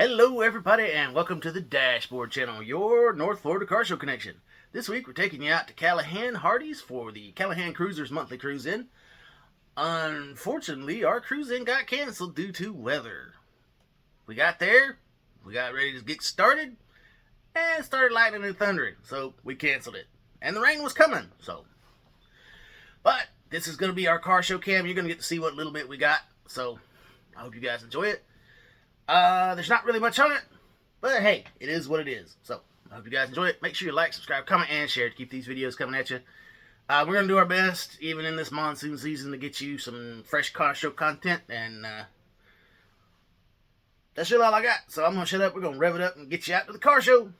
Hello everybody and welcome to the Dashboard Channel, your North Florida car show connection. This week we're taking you out to Callahan Hardee's for the Callahan Cruisers monthly cruise-in. Unfortunately, our cruise-in got canceled due to weather. We got there, we got ready to get started, and it started lightning and thundering, so we canceled it. And the rain was coming, so. But this is going to be our car show cam. You're going to get to see what little bit we got, so I hope you guys enjoy it. There's not really much on it, but hey, it is what it is. So, I hope you guys enjoy it. Make sure you like, subscribe, comment, and share to keep these videos coming at you. We're going to do our best, even in this monsoon season, to get you some fresh car show content, and that's really all I got. So, I'm going to shut up, we're going to rev it up, and get you out to the car show.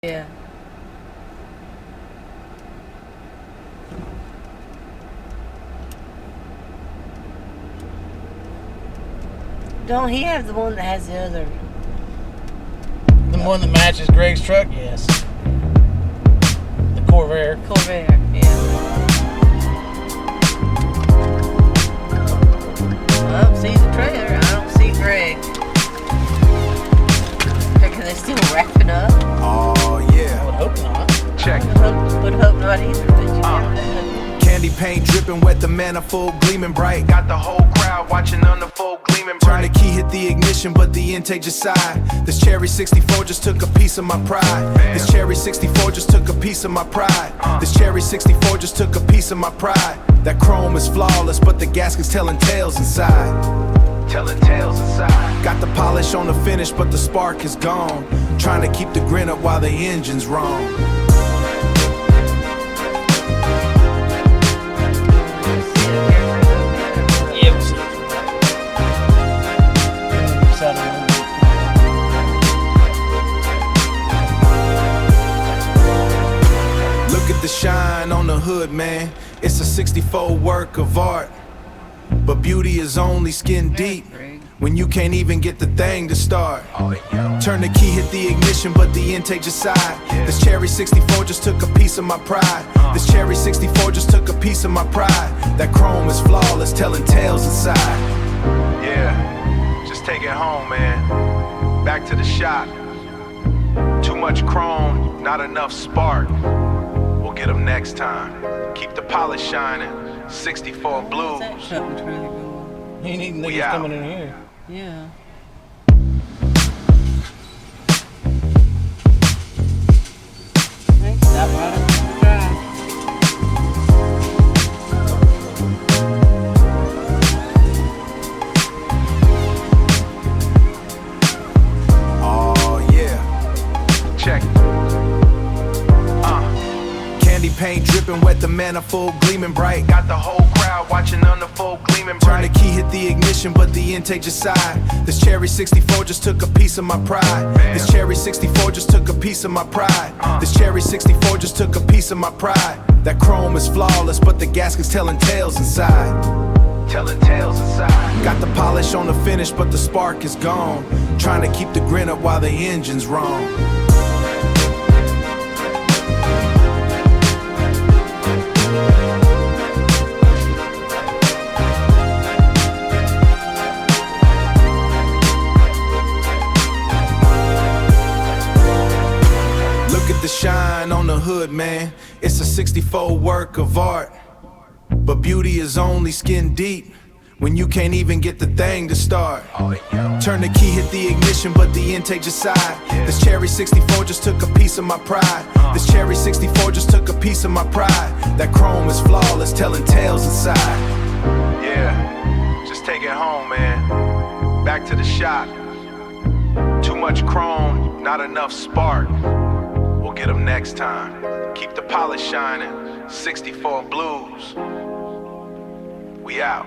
Yeah. Don't he have the one that has the other? The one that matches Greg's truck? Yes. The Corvair. Corvair, yeah. I don't see the trailer. I don't see Greg. Because they're still wrapping up. Oh yeah. I would hope not. Check. Would hope not either, but you never know. Candy paint dripping wet, the manifold gleaming bright. Got the whole crowd watching on the full gleaming bright. Turn the key, hit the ignition, but the intake just sighed. This cherry 64 just took a piece of my pride. This cherry 64 just took a piece of my pride. This cherry 64 just took a piece of my pride. That chrome is flawless, but the gasket's telling tales inside. Telling tales inside. Got the polish on the finish, but the spark is gone. Trying to keep the grin up while the engine's wrong. Look at the shine on the hood, man. It's a 64 work of art. But beauty is only skin deep when you can't even get the thing to start. Turn the key, hit the ignition, but the intake just sighed. This cherry 64 just took a piece of my pride. This cherry 64 just took a piece of my pride. That chrome is flawless, telling tales inside. Yeah, just take it home, man. Back to the shop. Too much chrome, not enough spark. We'll get them next time. Keep the polish shining. 64 blues. You need niggas coming in here. Yeah. Stop right up the drive. Oh yeah. Check. Candy paint dripping wet, the manifold gleaming bright. Got the whole crowd watching on the full gleaming bright. Turn the key, hit the ignition, but the intake just sighed. This cherry 64 just took a piece of my pride. This cherry 64 just took a piece of my pride. This cherry 64 just took a piece of my pride. That chrome is flawless, but the gasket's telling tales inside. Telling tales inside. Got the polish on the finish, but the spark is gone. Trying to keep the grin up while the engine's wrong. The shine on the hood, man. It's a 64 work of art. But beauty is only skin deep when you can't even get the thing to start. Turn the key, hit the ignition, but the intake just sighed. This cherry 64 just took a piece of my pride. This cherry 64 just took a piece of my pride. That chrome is flawless, telling tales inside. Yeah, just take it home, man. Back to the shop. Too much chrome, not enough spark. We'll get them next time. Keep the polish shining. 64 blues. We out.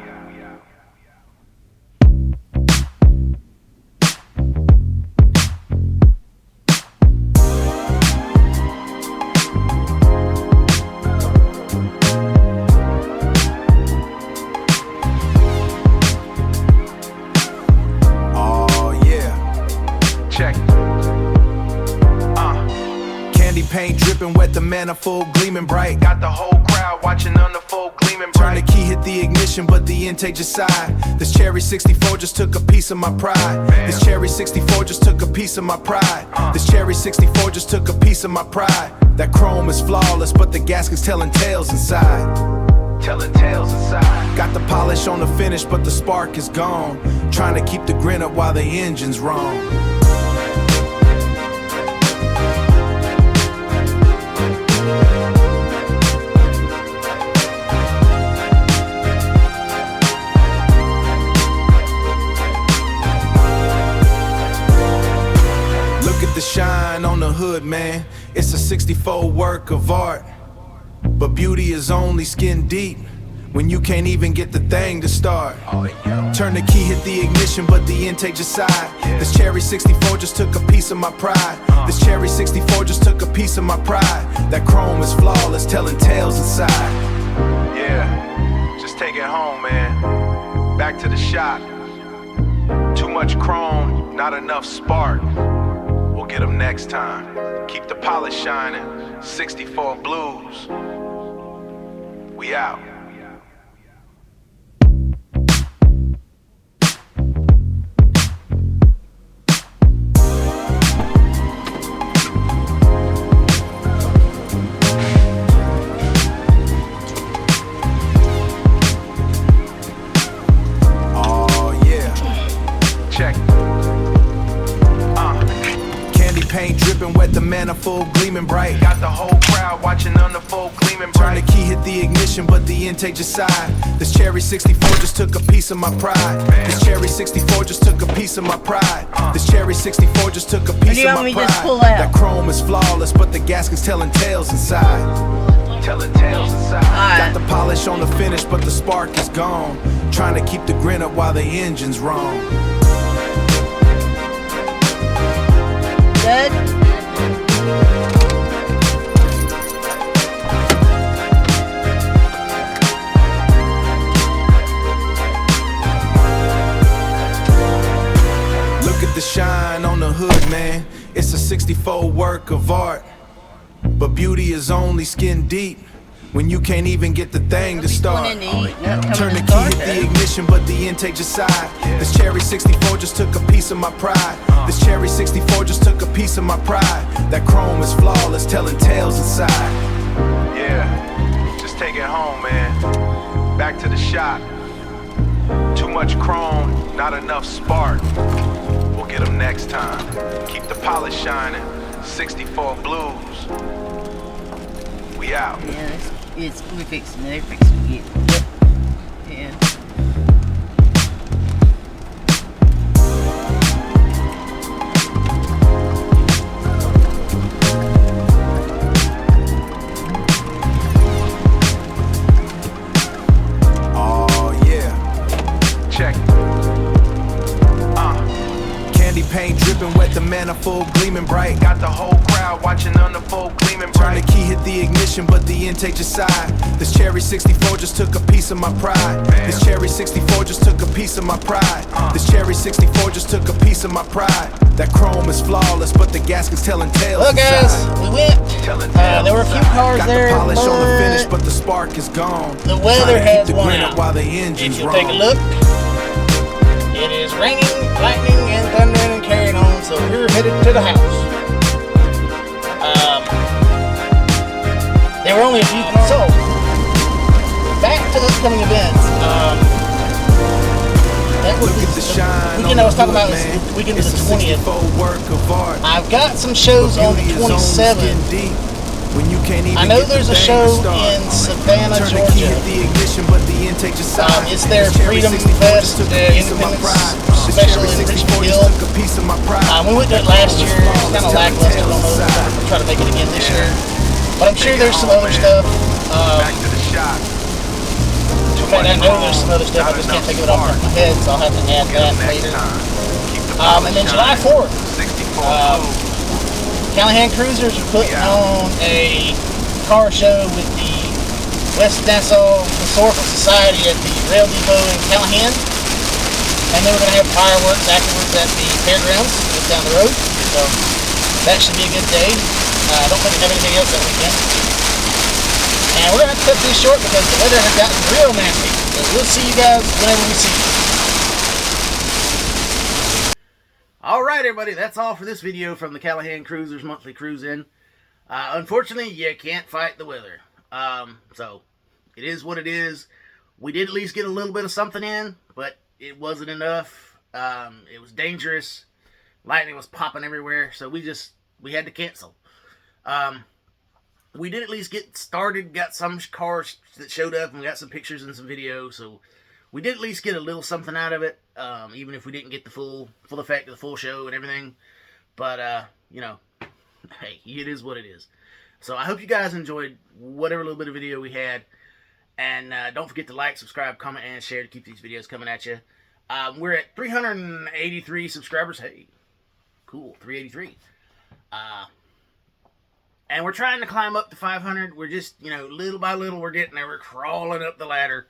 Oh yeah. Check. Paint dripping wet, the manifold gleaming bright. Got the whole crowd watching on the full gleaming bright. Turn the key, hit the ignition, but the intake just sighed. This cherry 64 just took a piece of my pride. This cherry 64 just took a piece of my pride. This cherry 64 just took a piece of my pride. That chrome is flawless, but the gasket's telling tales inside. Telling tales inside. Got the polish on the finish, but the spark is gone. Trying to keep the grin up while the engine's wrong. The shine on the hood, man. It's a 64 work of art. But beauty is only skin deep when you can't even get the thing to start. Turn the key, hit the ignition, but the intake just sighed. This cherry 64 just took a piece of my pride. This cherry 64 just took a piece of my pride. That chrome is flawless, telling tales inside. Yeah, just take it home, man. Back to the shop. Too much chrome, not enough spark. We'll get them next time. Keep the polish shining. 64 blues. We out. Oh yeah. Check. Paint dripping wet, the manifold gleaming bright. Got the whole crowd watching on the full gleaming bright. Turn the key, hit the ignition, but the intake just sighed. This cherry 64 just took a piece of my pride. This cherry 64 just took a piece of my pride. This cherry 64 just took a piece of my pride. That chrome is flawless, but the gasket's telling tales inside. Telling tales inside. Got the polish on the finish, but the spark is gone. Trying to keep the grin up while the engine's wrong. Good. Look at the shine on the hood, man. It's a 64 work of art. But beauty is only skin deep when you can't even get the thing to start. Turn the key, hit the ignition, but the intake just sighed. This cherry 64 just took a piece of my pride. This cherry 64 just took a piece of my pride. That chrome is flawless, telling tales inside. Yeah, just take it home, man. Back to the shop. Too much chrome, not enough spark. We'll get them next time. Keep the polish shining. 64 blues. We out. Yeah, we're fixing it. They're fixing to get. Yeah. Oh yeah. Check. Candy paint dripping wet. the manifold gleaming bright. Got the whole crowd watching on the full gleaming bright. Turn the key, hit the ignition, but the intake just sighed. This cherry 64 just took a piece of my pride. This cherry 64 just took a piece of my pride. This cherry 64 just took a piece of my pride. That chrome is flawless, but the gasket's telling tales. Well, guys, we went. There were a few cars got there, the polish on the finish, but but the spark is gone. the weather has won out. While the If engine's you wrong. take a look, it is raining, lightning, and thundering and carrying on. So we're headed to the house. There were only a few. So back to upcoming events. That was Look at the shine weekend I was talking about. man. Was the weekend of It's the a 20th. 64 work of art. I've got some shows on the Beauty is only 27th. skin deep when you can't even I know get there's the a thing show to start. in Savannah, Turn the key, Georgia. hit the ignition, but the intake just sighed. It's their This cherry Freedom 64 Fest, just took a the piece of my Independence pride. This Special cherry in 64 Richmond just Hill. took a piece of my pride. We went to it last year. It's kind of lackluster. I don't know if we'll try to make it again this year. But I'm sure there's some other stuff. Back to the shop. In fact, I know there's some other stuff. I just can't think of it off the top of my head, so I'll have to add that later. And then July 4th, Callahan Cruisers are putting on a car show with the West Nassau Historical Society at the Rail Depot in Callahan. And then we're going to have fireworks afterwards at the fairgrounds just down the road. So that should be a good day. I don't think we have anything else that weekend. And we're going to have to cut this short because the weather has gotten real nasty. So we'll see you guys whenever we see you. Alright everybody, that's all for this video from the Callahan Cruisers Monthly Cruise In. Unfortunately, you can't fight the weather. So, it is what it is. We did at least get a little bit of something in, but it wasn't enough. It was dangerous. Lightning was popping everywhere, so we had to cancel. We did at least get started, got some cars that showed up, and we got some pictures and some video, so we did at least get a little something out of it, even if we didn't get the full effect of the full show and everything. But, you know, hey, it is what it is. So I hope you guys enjoyed whatever little bit of video we had. And don't forget to like, subscribe, comment, and share to keep these videos coming at you. We're at 383 subscribers. Hey, cool, 383. And we're trying to climb up to 500. We're just, you know, little by little we're getting there. We're crawling up the ladder.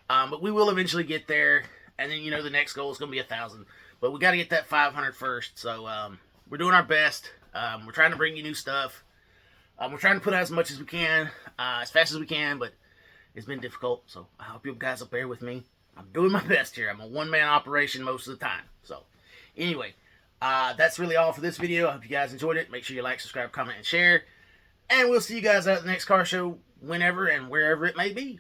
But we will eventually get there. And then, you know, the next goal is going to be 1,000. But we got to get that 500 first. So we're doing our best. We're trying to bring you new stuff. We're trying to put out as much as we can, as fast as we can. But it's been difficult. So I hope you guys will bear with me. I'm doing my best here. I'm a one-man operation most of the time. So anyway, that's really all for this video. I hope you guys enjoyed it. Make sure you like, subscribe, comment, and share. And we'll see you guys at the next car show whenever and wherever it may be.